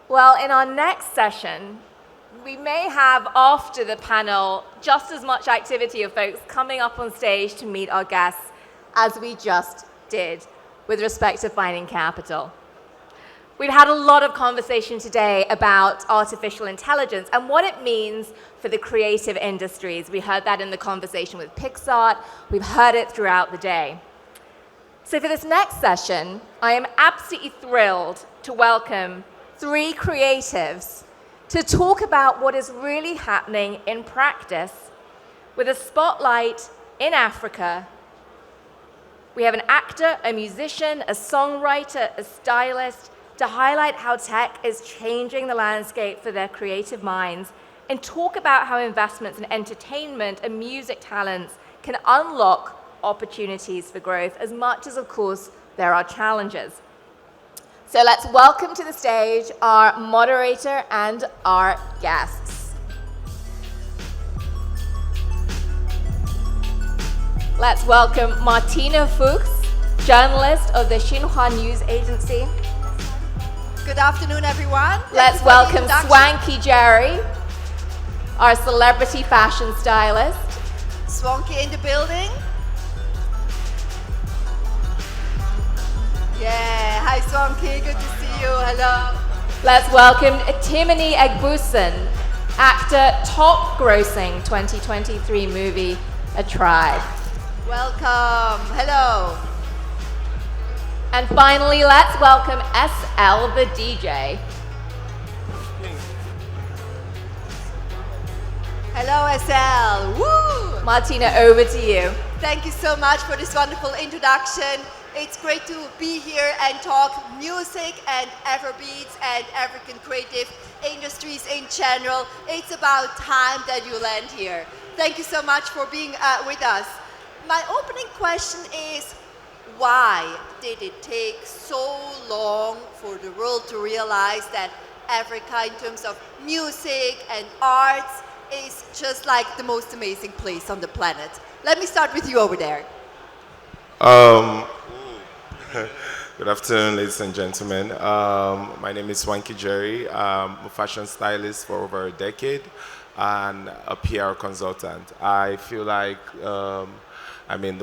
Well, in our next session, we may have after the panel just as much activity of folks coming up on stage to meet our guests as we just did with respect to finding capital. We've had a lot of conversation today about artificial intelligence and what it means for the creative industries. We heard that in the conversation with Pixar. We've heard it throughout the day. So for this next session, I am absolutely thrilled to welcome 3 creatives to talk about what is really happening in practice with a spotlight in Africa. We have an actor, a musician, a songwriter, a stylist to highlight how tech is changing the landscape for their creative minds and talk about how investments in entertainment and music talents can unlock opportunities for growth as much as, of course, there are challenges. So let's welcome to the stage our moderator and our guests. Let's welcome Martina Fuchs, journalist of the Xinhua news agency. Good afternoon, everyone. Let's welcome Swanky Jerry, our celebrity fashion stylist. Swanky in the building. Yeah, hi Swanky, good to see you, hello. Let's welcome Timini Egbuson, actor, top grossing 2023 movie, A Tribe. Welcome, hello. And finally, let's welcome SL, the DJ. Hello SL, woo! Martina, over to you. Thank you so much for this wonderful introduction. It's great to be here and talk music and Afrobeats and African creative industries in general. It's about time that you land here. Thank you so much for being with us. My opening question is, why did it take so long for the world to realize that Africa, in terms of music and arts, is just like the most amazing place on the planet? Let me start with you over there. Good afternoon, ladies and gentlemen. My name is Swanky Jerry. I'm a fashion stylist for over a decade and a PR consultant. I feel like, the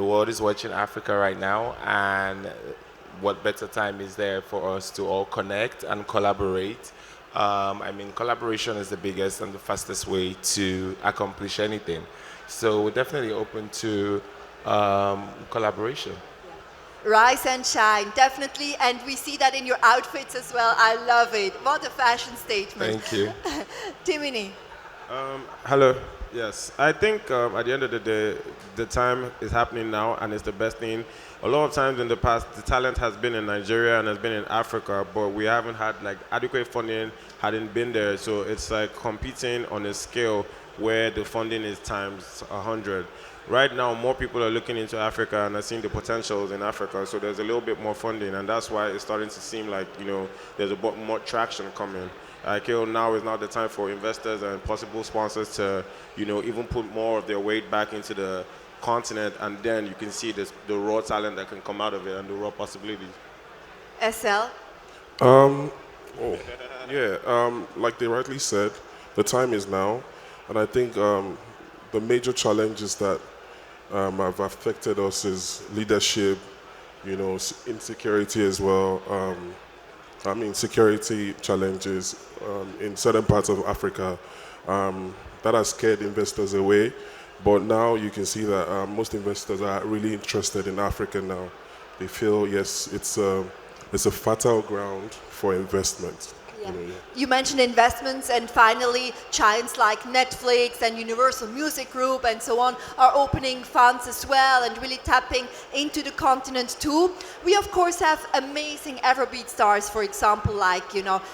world is watching Africa right now, and what better time is there for us to all connect and collaborate? Collaboration is the biggest and the fastest way to accomplish anything. So we're definitely open to collaboration. Rise and shine, definitely, and we see that in your outfits as well. I love it. What a fashion statement. Thank you. Timini. Hello. Yes, I think at the end of the day, the time is happening now, and it's the best thing. A lot of times in the past, the talent has been in Nigeria and has been in Africa, but we haven't had adequate funding, hadn't been there. So it's like competing on a scale where the funding is times 100. Right now, more people are looking into Africa and are seeing the potentials in Africa, so there's a little bit more funding, and that's why it's starting to seem like, there's a bit more traction coming. Now is not the time for investors and possible sponsors to, even put more of their weight back into the continent, and then you can see the raw talent that can come out of it and the raw possibilities. SL? Like they rightly said, the time is now, and I think the major challenges that have affected us is leadership, insecurity as well. Security challenges in certain parts of Africa that has scared investors away. But now you can see that most investors are really interested in Africa now. They feel, yes, it's a fertile ground for investment. Yeah. You mentioned investments, and finally giants like Netflix and Universal Music Group and so on are opening funds as well and really tapping into the continent too. We of course have amazing Afrobeat stars, for example, like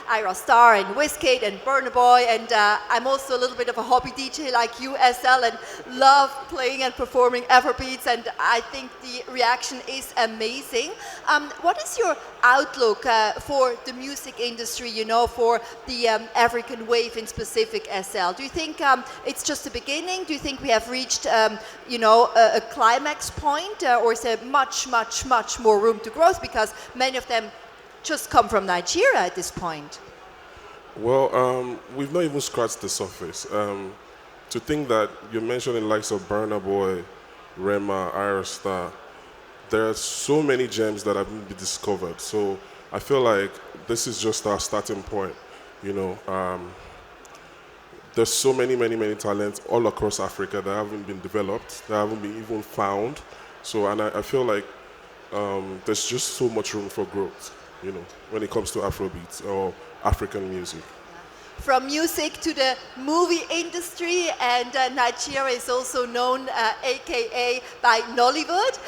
Ira Star and Wizkid and Burna Boy, and I'm also a little bit of a hobby DJ like you, SL, and love playing and performing Afrobeats, and I think the reaction is amazing. What is your outlook for the music industry, for the African wave in specific, SL? Do you think it's just the beginning? Do you think we have reached, a climax point, or is there much, much, much more room to growth? Because many of them just come from Nigeria at this point. Well, we've not even scratched the surface. To think that you're mentioning the likes of Burna Boy, Rema, Star, there are so many gems that haven't been discovered. So I feel like this is just our starting point. You know, there's so many talents all across Africa that haven't been developed, that haven't been even found. So, and I feel like there's just so much room for growth, you know, when it comes to Afrobeats or African music. From music to the movie industry, and Nigeria is also known, AKA by Nollywood.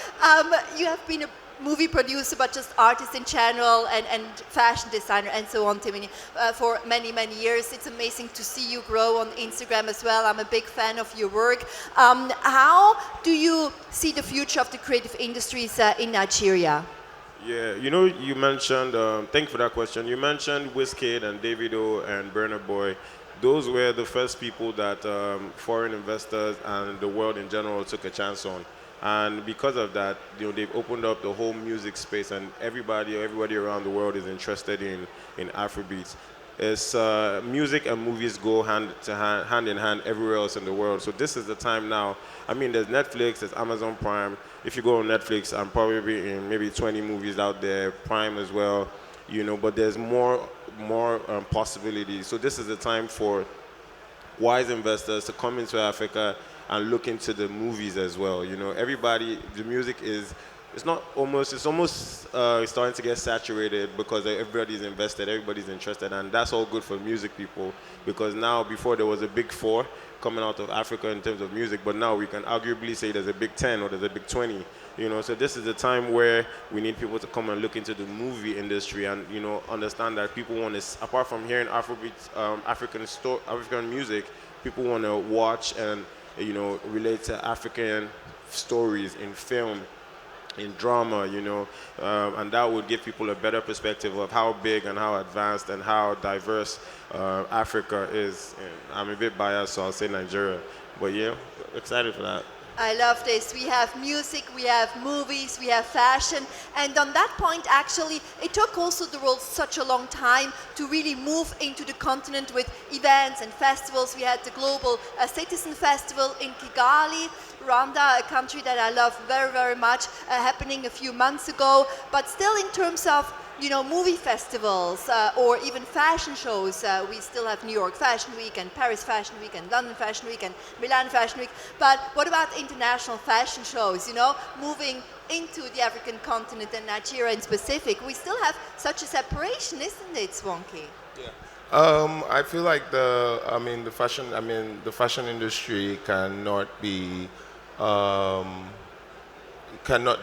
You have been a movie producer, but just artist in general, and fashion designer, and so on, Timini, for many years. It's amazing to see you grow on Instagram as well. I'm a big fan of your work. How do you see the future of the creative industries in Nigeria? Yeah, you know, you mentioned, thank you for that question. You mentioned Wizkid and Davido and Burna Boy. Those were the first people that foreign investors and the world in general took a chance on. And because of that, you know, they've opened up the whole music space, and everybody around the world is interested in Afrobeats. It's music and movies go hand in hand everywhere else in the world. So this is the time now. I mean, there's Netflix, there's Amazon Prime. If you go on Netflix, I'm probably in maybe 20 movies out there, Prime as well, you know. But there's more possibilities. So this is the time for wise investors to come into Africa and look into the movies as well. You know, everybody, the music is. It's almost starting to get saturated because everybody's invested, everybody's interested, and that's all good for music people, because now, before there was a big four coming out of Africa in terms of music, but now we can arguably say there's a big 10 or there's a big 20, you know. So this is the time where we need people to come and look into the movie industry and, you know, understand that people want to, apart from hearing Afrobeats, African music, people want to watch and, you know, relate to African stories in film, in drama, you know, and that would give people a better perspective of how big and how advanced and how diverse Africa is. And I'm a bit biased, so I'll say Nigeria, but yeah, excited for that. I love this. We have music, we have movies, we have fashion. And on that point, actually, it took also the world such a long time to really move into the continent with events and festivals. We had the Global Citizen Festival in Kigali, Rwanda, a country that I love very much, happening a few months ago. But still, in terms of, you know, movie festivals or even fashion shows. We still have New York Fashion Week and Paris Fashion Week and London Fashion Week and Milan Fashion Week. But what about international fashion shows, you know, moving into the African continent and Nigeria in specific? We still have such a separation, isn't it, Swanky? I feel like the fashion industry cannot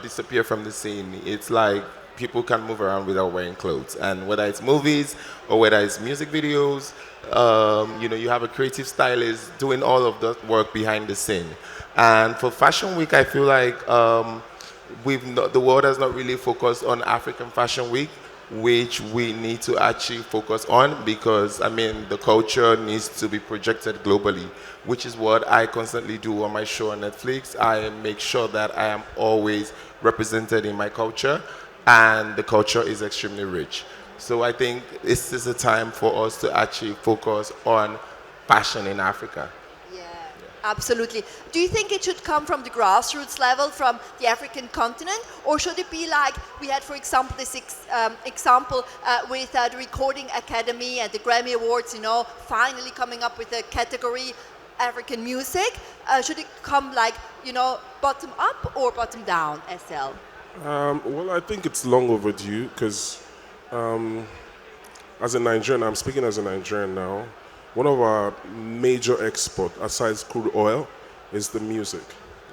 disappear from the scene. It's like people can move around without wearing clothes, and whether it's movies or whether it's music videos, you know, you have a creative stylist doing all of the work behind the scene. And for Fashion Week, I feel like the world has not really focused on African Fashion Week, which we need to actually focus on, because I mean the culture needs to be projected globally, which is what I constantly do on my show on Netflix. I make sure that I am always represented in my culture, and the culture is extremely rich. So I think this is a time for us to actually focus on fashion in Africa. Absolutely. Do you think it should come from the grassroots level, from the African continent, or should it be like we had, for example, this example with the Recording Academy and the Grammy Awards, you know, finally coming up with a category African music? Should it come like, you know, bottom up or bottom down, SL? Well, I think it's long overdue because as a Nigerian, I'm speaking as a Nigerian now, one of our major export, aside crude oil, is the music,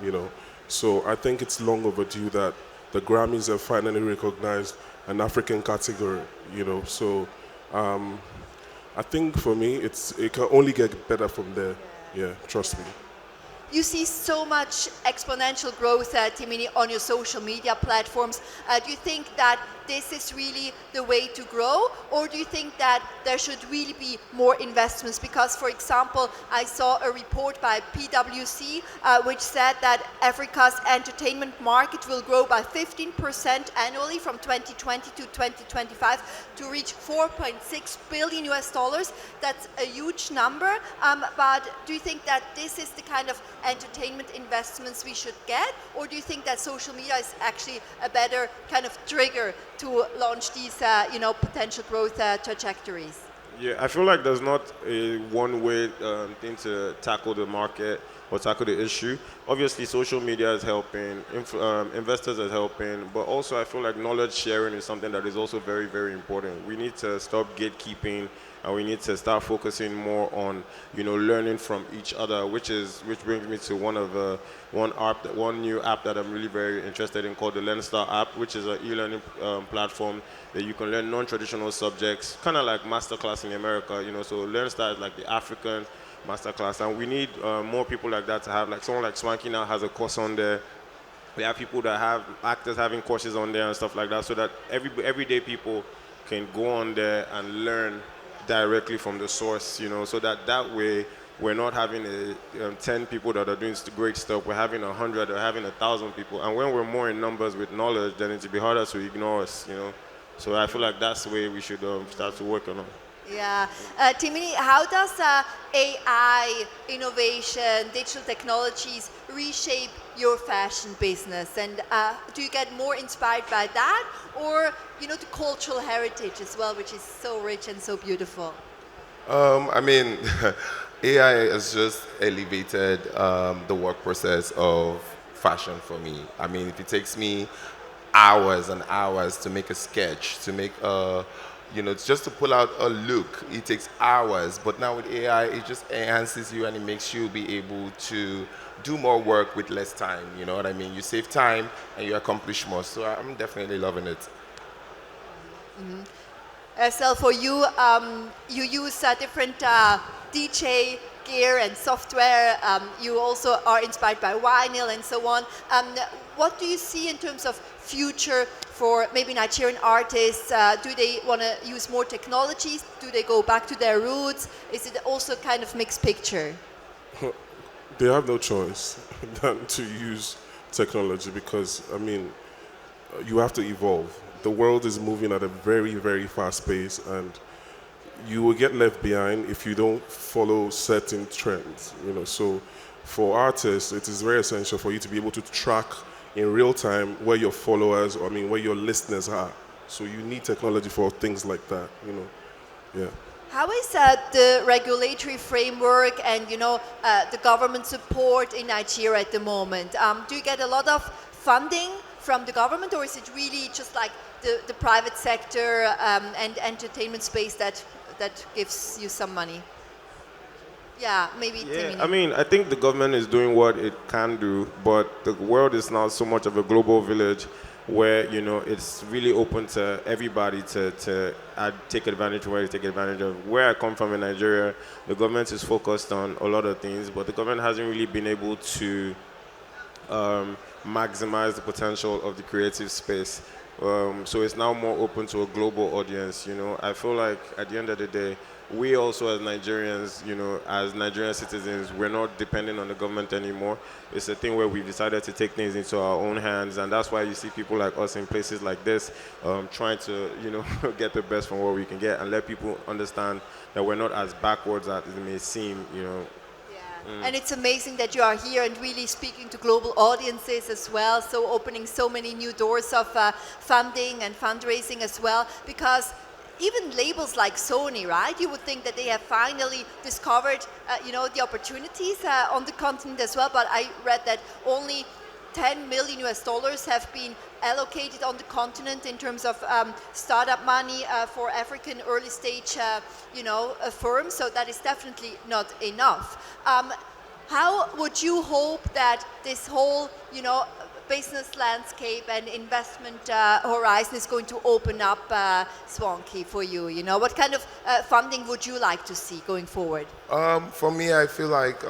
you know. So I think it's long overdue that the Grammys have finally recognized an African category, you know. So I think for me, it can only get better from there. Yeah, trust me. You see so much exponential growth, Timini, on your social media platforms. Do you think that this is really the way to grow? Or do you think that there should really be more investments? Because, for example, I saw a report by PwC which said that Africa's entertainment market will grow by 15% annually from 2020 to 2025 to reach 4.6 billion US dollars. That's a huge number. But do you think that this is the kind of entertainment investments we should get? Or do you think that social media is actually a better kind of trigger to launch these potential growth trajectories? Yeah, I feel like there's not a one-way thing to tackle the market or tackle the issue. Obviously, social media is helping, investors are helping, but also I feel like knowledge sharing is something that is also very, very important. We need to stop gatekeeping, and we need to start focusing more on, learning from each other, which brings me to one new app that I'm really very interested in, called the LearnStar app, which is an e-learning platform that you can learn non-traditional subjects, kind of like masterclass in America, So LearnStar is like the African masterclass, and we need more people like that to have, like someone like Swanky now has a course on there. We have people that have actors having courses on there and stuff like that, so that everyday people can go on there and learn directly from the source, so that way we're not having 10 people that are doing great stuff. We're having 100 or having 1,000 people, and when we're more in numbers with knowledge, then it'll be harder to ignore us, So I feel like that's the way we should start to work on it. Yeah. Timini, how does AI, innovation, digital technologies reshape your fashion business? And do you get more inspired by that, or the cultural heritage as well, which is so rich and so beautiful? AI has just elevated the work process of fashion for me. If it takes me hours and hours to make a sketch, to make just to pull out a look, it takes hours. But now with AI, it just enhances you and it makes you be able to do more work with less time. You know what I mean? You save time and you accomplish more. So I'm definitely loving it. So for you, you use different DJ gear and software. You also are inspired by vinyl and so on. What do you see in terms of future for maybe Nigerian artists? Do they want to use more technologies? Do they go back to their roots? Is it also kind of mixed picture? They have no choice than to use technology because, you have to evolve. The world is moving at a very, very fast pace, and you will get left behind if you don't follow certain trends. So for artists, it is very essential for you to be able to track in real time where your followers, where your listeners are. So you need technology for things like that. Yeah. How is the regulatory framework and the government support in Nigeria at the moment? Do you get a lot of funding from the government, or is it really just like the private sector and entertainment space that gives you some money? Yeah, maybe. Yeah, I think the government is doing what it can do, but the world is now so much of a global village where, it's really open to everybody to take advantage of where you take advantage of. Where I come from in Nigeria, the government is focused on a lot of things, but the government hasn't really been able to maximize the potential of the creative space. So it's now more open to a global audience. I feel like at the end of the day, we also as Nigerians, as Nigerian citizens, we're not dependent on the government anymore. It's a thing where we've decided to take things into our own hands, and that's why you see people like us in places like this trying to, get the best from what we can get and let people understand that we're not as backwards as it may seem, And it's amazing that you are here and really speaking to global audiences as well, so opening so many new doors of funding and fundraising as well, because even labels like Sony, right? You would think that they have finally discovered, the opportunities on the continent as well, but I read that only 10 million US dollars have been allocated on the continent in terms of startup money for African early stage, firms. So that is definitely not enough. How would you hope that this whole, business landscape and investment horizon is going to open up Swanky for you? You know, what kind of funding would you like to see going forward? For me, I feel like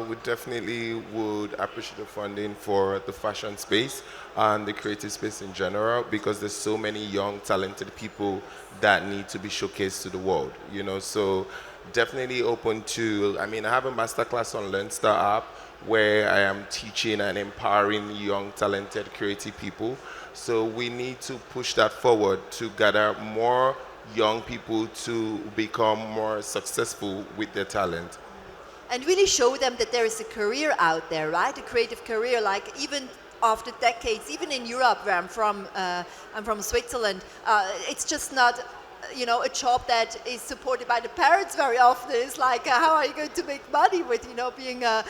we definitely would appreciate the funding for the fashion space and the creative space in general, because there's so many young, talented people that need to be showcased to the world, you know. So definitely open to, I mean, I have a masterclass on LearnStar app where I am teaching and empowering young, talented, creative people. So we need to push that forward to gather more young people to become more successful with their talent. And really show them that there is a career out there, right? A creative career, like even after decades, even in Europe, where I'm from Switzerland, it's just not, you know, a job that is supported by the parents very often. It's like, how are you going to make money with, you know, being a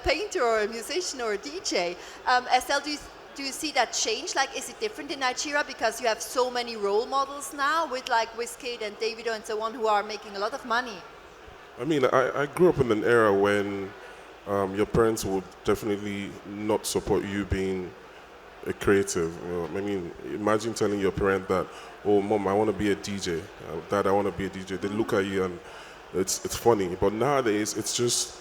painter or a musician or a DJ? Estelle, do you see that change? Like, is it different in Nigeria because you have so many role models now with like Wizkid and Davido and so on who are making a lot of money? I mean, I grew up in an era when your parents would definitely not support you being a creative. You know? I mean, imagine telling your parent that, oh, Mom, I want to be a DJ. Dad, I want to be a DJ. They look at you and it's funny. But nowadays, it's just,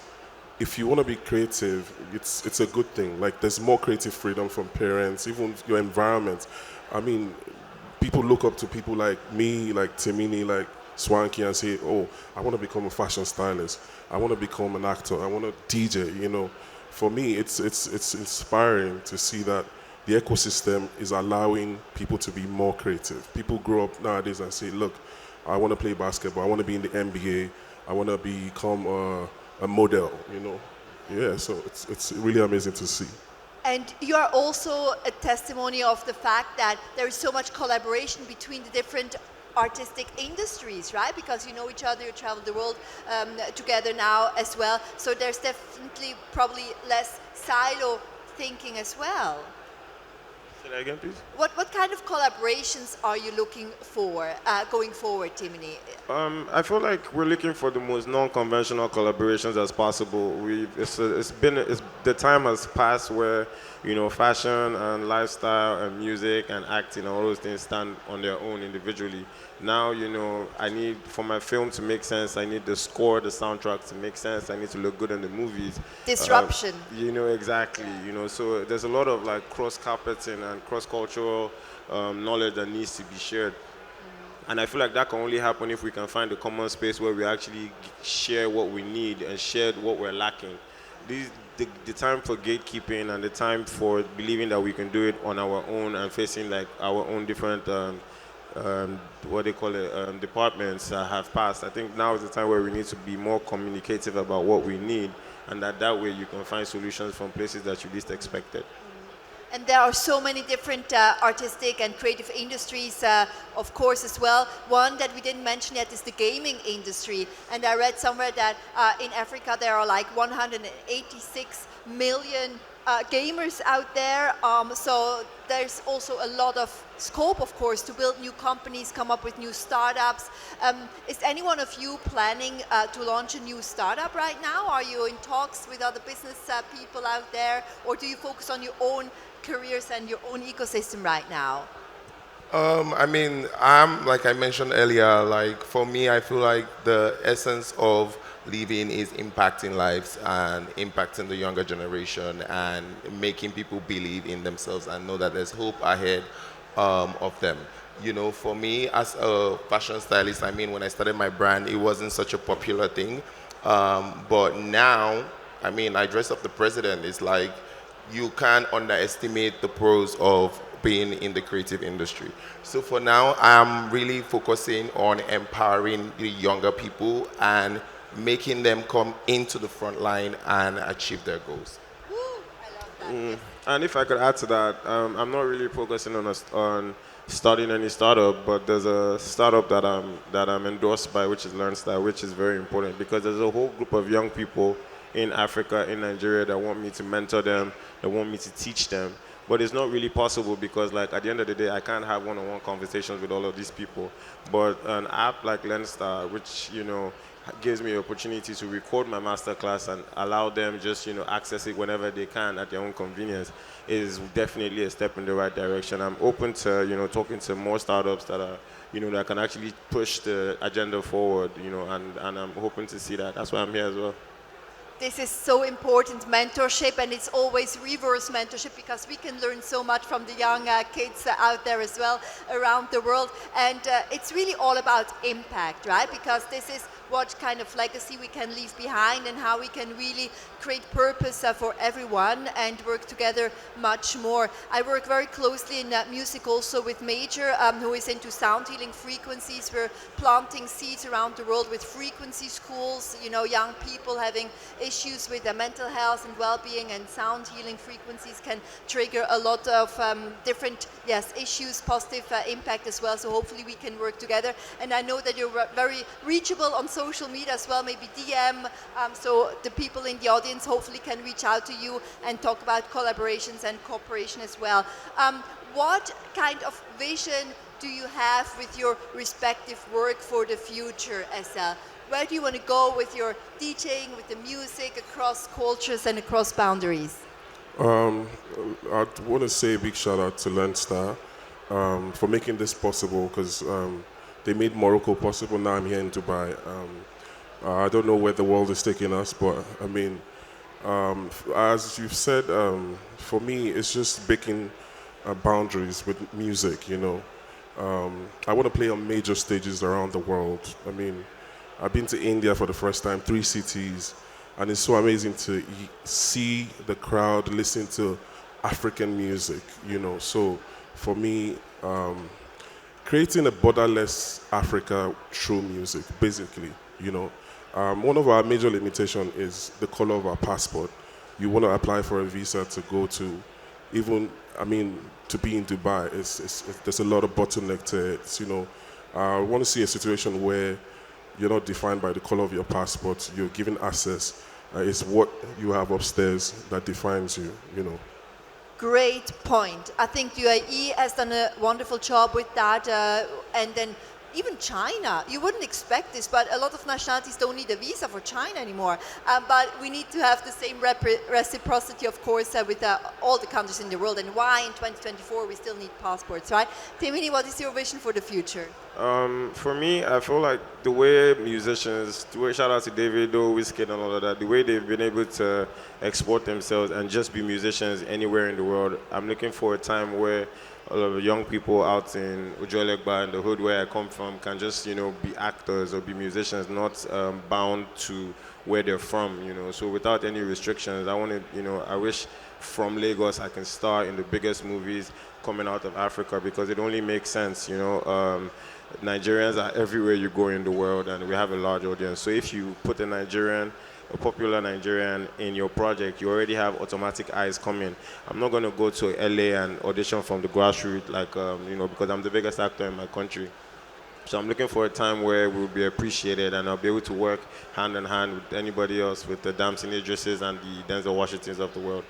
if you want to be creative, it's a good thing. Like, there's more creative freedom from parents, even your environment. I mean, people look up to people like me, like Timini, like Swanky, and say, oh, I want to become a fashion stylist. I want to become an actor. I want to DJ, you know. For me, it's inspiring to see that the ecosystem is allowing people to be more creative. People grow up nowadays and say, look, I want to play basketball. I want to be in the NBA. I want to become a model, you know. Yeah, so it's really amazing to see. And you are also a testimony of the fact that there is so much collaboration between the different artistic industries, right? Because you know each other, you travel the world together now as well. So there's definitely probably less silo thinking as well. Say that again, please. What kind of collaborations are you looking for going forward, Timini? I feel like we're looking for the most non-conventional collaborations as possible. The time has passed where, you know, fashion and lifestyle and music and acting and all those things stand on their own individually. Now, you know, I need, for my film to make sense, I need the score, the soundtrack to make sense. I need to look good in the movies. Disruption. You know, exactly. You know, so there's a lot of like cross-carpeting and cross-cultural knowledge that needs to be shared. And I feel like that can only happen if we can find a common space where we actually share what we need and share what we're lacking. The time for gatekeeping and the time for believing that we can do it on our own and facing like our own different departments have passed. I think now is the time where we need to be more communicative about what we need, and that way you can find solutions from places that you least expected. And there are so many different artistic and creative industries, of course, as well. One that we didn't mention yet is the gaming industry. And I read somewhere that in Africa there are like 186 million gamers out there. So there's also a lot of scope, of course, to build new companies, come up with new startups. Is any one of you planning to launch a new startup right now? Are you in talks with other business people out there? Or do you focus on your own careers and your own ecosystem right now? I mean, like I mentioned earlier, like for me, I feel like the essence of living is impacting lives and impacting the younger generation and making people believe in themselves and know that there's hope ahead of them. You know, for me as a fashion stylist, I mean, when I started my brand, it wasn't such a popular thing. But now, I mean, I dress up the president. It's like, you can't underestimate the pros of being in the creative industry. So for now, I'm really focusing on empowering the younger people and making them come into the front line and achieve their goals. Woo, I love that. And if I could add to that, I'm not really focusing on starting any startup, but there's a startup that I'm endorsed by, which is LearnStar, which is very important because there's a whole group of young people in Africa, in Nigeria, that want me to mentor them, that want me to teach them but it's not really possible because like at the end of the day, I can't have one-on-one conversations with all of these people. But an app like Lendstar, which, gives me the opportunity to record my masterclass and allow them just, access it whenever they can at their own convenience, is definitely a step in the right direction. I'm open to, talking to more startups that are, that can actually push the agenda forward, and I'm hoping to see that. That's why I'm here as well. This is so important, mentorship, and it's always reverse mentorship because we can learn so much from the young kids out there as well around the world. And it's really all about impact, right? Because this is what kind of legacy we can leave behind and how we can really create purpose for everyone and work together much more. I work very closely in music also with Major, who is into sound healing frequencies. We're planting seeds around the world with frequency schools, young people having issues with their mental health and well-being, and sound healing frequencies can trigger a lot of different issues, positive impact as well. So hopefully we can work together. And I know that you're very reachable on social media as well, maybe DM, so the people in the audience hopefully can reach out to you and talk about collaborations and cooperation as well. What kind of vision do you have with your respective work for the future, Estelle? Where do you want to go with your DJing, with the music, across cultures and across boundaries? I want to say a big shout out to Lendstar for making this possible, because they made Morocco possible. Now I'm here in Dubai. I don't know where the world is taking us, but I mean, as you've said, for me, it's just breaking boundaries with music, I want to play on major stages around the world. I mean, I've been to India for the first time, 3 cities, and it's so amazing to see the crowd listen to African music, So for me, creating a borderless Africa through music, basically, one of our major limitations is the color of our passport. You want to apply for a visa to go to, to be in Dubai, there's a lot of bottleneck to it. I want to see a situation where you're not defined by the color of your passport. You're given access. It's what you have upstairs that defines you, Great point. I think UAE has done a wonderful job with that, and then even China. You wouldn't expect this, but a lot of nationalities don't need a visa for China anymore. But we need to have the same reciprocity, of course, with all the countries in the world. And why in 2024 we still need passports, right? Timini, what is your vision for the future? For me, I feel like the way musicians, shout out to David, Wizkid and all of that, the way they've been able to export themselves and just be musicians anywhere in the world, I'm looking for a time where a lot of young people out in Ujolegba, in the hood where I come from, can just, be actors or be musicians, not bound to where they're from, So without any restrictions, I wish from Lagos I can star in the biggest movies coming out of Africa, because it only makes sense, Nigerians are everywhere you go in the world, and we have a large audience. So if you put a popular Nigerian in your project, you already have automatic eyes coming. I'm not going to go to LA and audition from the grassroots, because I'm the biggest actor in my country. So I'm looking for a time where we'll be appreciated, and I'll be able to work hand in hand with anybody else, with the Damson Idrises and the Denzel Washingtons of the world.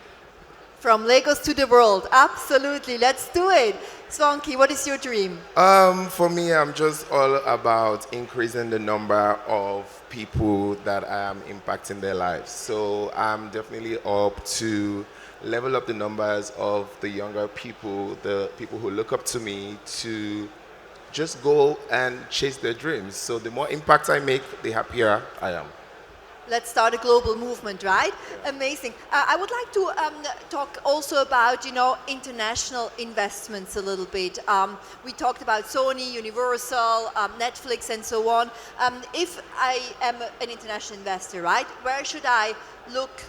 From Lagos to the world, absolutely. Let's do it. Swanky, what is your dream? For me, I'm just all about increasing the number of people that I am impacting their lives. So I'm definitely up to level up the numbers of the younger people, the people who look up to me, to just go and chase their dreams. So the more impact I make, the happier I am. Let's start a global movement, right? Amazing. I would like to talk also about, international investments a little bit. We talked about Sony, Universal, Netflix, and so on. If I am an international investor, right, where should I look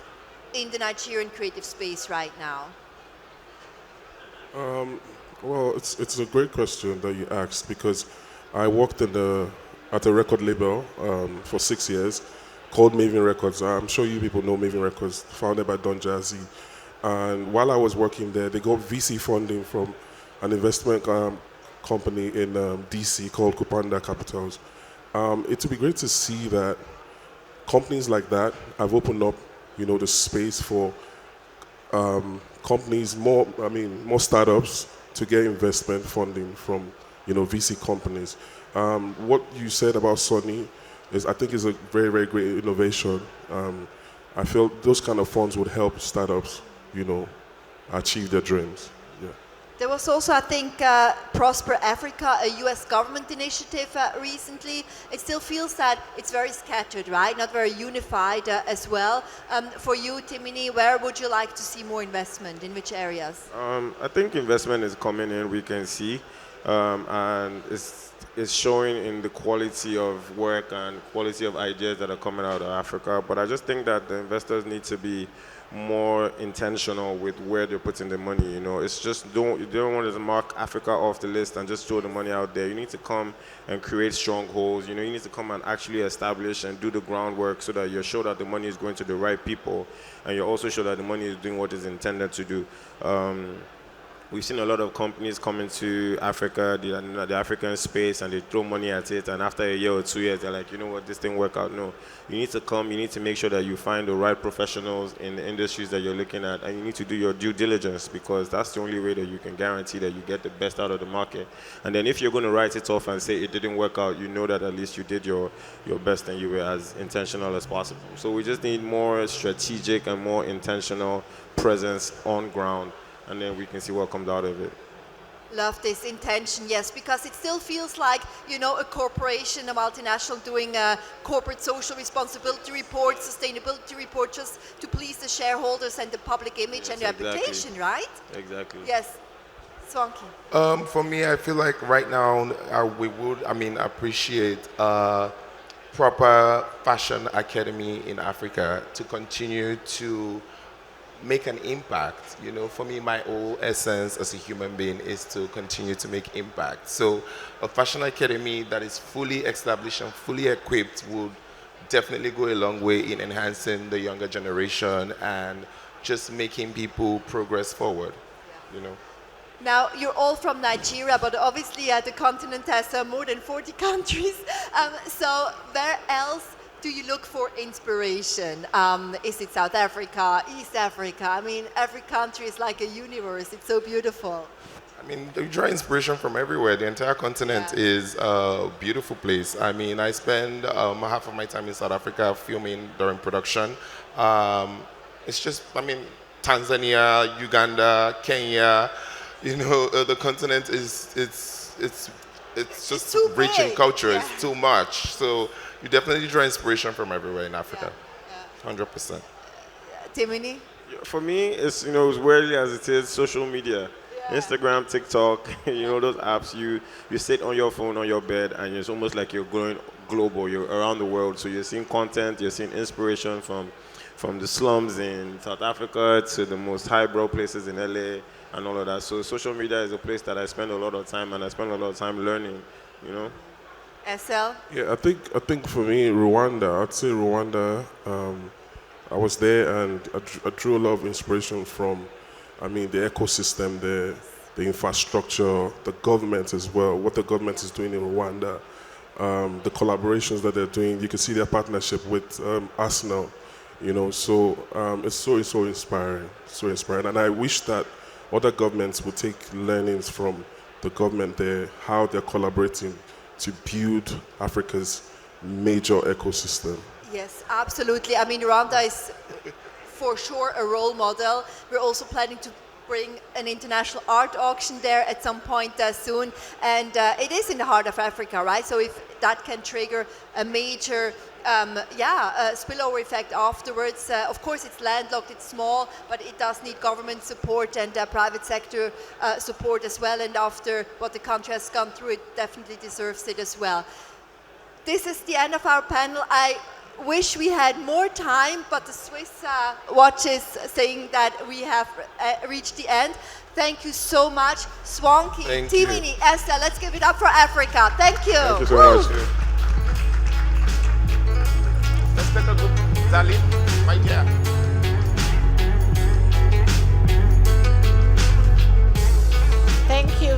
in the Nigerian creative space right now? Well, it's a great question that you asked, because I worked at a record label for 6 years, called Maven Records. I'm sure you people know Maven Records, founded by Don Jazzy. And while I was working there, they got VC funding from an investment company in DC called Kupanda Capitals. It would be great to see that companies like that have opened up, the space for companies, more startups to get investment funding from, VC companies. What you said about Sony I think is a very, very great innovation. I feel those kind of funds would help startups, achieve their dreams. Yeah. There was also, I think, Prosper Africa, a US government initiative recently. It still feels that it's very scattered, right? Not very unified as well. For you, Timini, where would you like to see more investment? In which areas? I think investment is coming in, we can see, and it's showing in the quality of work and quality of ideas that are coming out of Africa. But I just think that the investors need to be more intentional with where they're putting the money. It's just you don't want to mark Africa off the list and just throw the money out there. You need to come and create strongholds. You need to come and actually establish and do the groundwork so that you're sure that the money is going to the right people, and you're also sure that the money is doing what it's intended to do. We've seen a lot of companies come into Africa, the African space, and they throw money at it, and after a year or 2 years, they're like, you know what, this thing work out. No, you need to come, you need to make sure that you find the right professionals in the industries that you're looking at, and you need to do your due diligence, because that's the only way that you can guarantee that you get the best out of the market. And then if you're going to write it off and say it didn't work out, you know that at least you did your best and you were as intentional as possible. So we just need more strategic and more intentional presence on ground, and then we can see what comes out of it. Love this intention, yes, because it still feels like, a corporation, a multinational doing a corporate social responsibility report, sustainability report, just to please the shareholders and the public image and reputation, right? Exactly. Yes. Swanky. For me, I feel like right now we would, appreciate proper fashion academy in Africa to continue to make an impact. For me, my whole essence as a human being is to continue to make impact. So a fashion academy that is fully established and fully equipped would definitely go a long way in enhancing the younger generation and just making people progress forward. Now, you're all from Nigeria, but obviously the continent has more than 40 countries. So where else do you look for inspiration? Is it South Africa, East Africa? Every country is like a universe. It's so beautiful. You draw inspiration from everywhere. The entire continent is a beautiful place. I spend half of my time in South Africa filming during production. It's just, Tanzania, Uganda, Kenya. The continent is it's just rich in culture. Yeah. It's too much. So you definitely draw inspiration from everywhere in Africa. 100%. Timini? For me, it's as weirdly as it is, social media. Instagram, TikTok, those apps, you sit on your phone, on your bed, and it's almost like you're going global, you're around the world. So you're seeing content, you're seeing inspiration from the slums in South Africa to the most highbrow places in LA and all of that. So social media is a place that I spend a lot of time, and I spend a lot of time learning, SL? Yeah, I think for me, Rwanda, I'd say Rwanda, I was there and I drew a lot of inspiration from, the ecosystem there, the infrastructure, the government as well, what the government is doing in Rwanda, the collaborations that they're doing. You can see their partnership with Arsenal, so it's so inspiring, and I wish that other governments would take learnings from the government there, how they're collaborating to build Africa's major ecosystem. Yes, absolutely. Rwanda is for sure a role model. We're also planning to bring an international art auction there at some point soon. And it is in the heart of Africa, right? So if that can trigger a major spillover effect afterwards. Of course, it's landlocked, it's small, but it does need government support and private sector support as well. And after what the country has gone through, it definitely deserves it as well. This is the end of our panel. I wish we had more time, but the Swiss watch is saying that we have reached the end. Thank you so much, Swanky, Timini, Esther. Let's give it up for Africa. Thank you. Thank you so much. Let's take a good Zali, my dear.